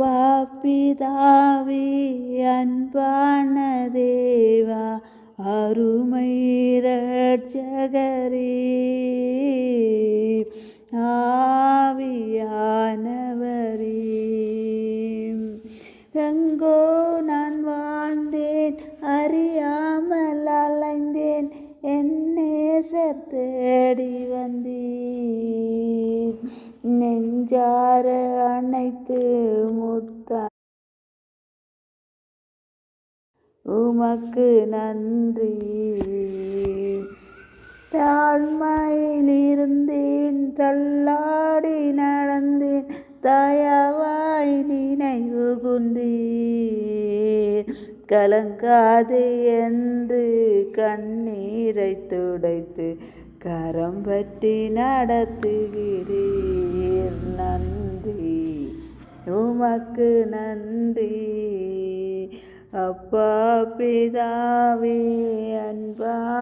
அப்பா பிதாவே அன்பான தேவா அருமை இரட்சகரே ஆவியானவரே எங்கோ நான் வாழ்ந்தேன் அறியாமல் அலைந்தேன் என் நேசர் தேடி வந்தீர் நெஞ்சார அணைத்து முத்த உமக்கு நன்றி தாழ்மையில் இருந்தேன் தள்ளாடி நடந்தேன் தயவாய் நினைவு குந்தீர் கலங்காதே என்று கண்ணீரை துடைத்து கரம் பற்றி நடத்துகிறீர் நன்றி உமக்கு நன்றி அப்பா பிதாவே அன்பா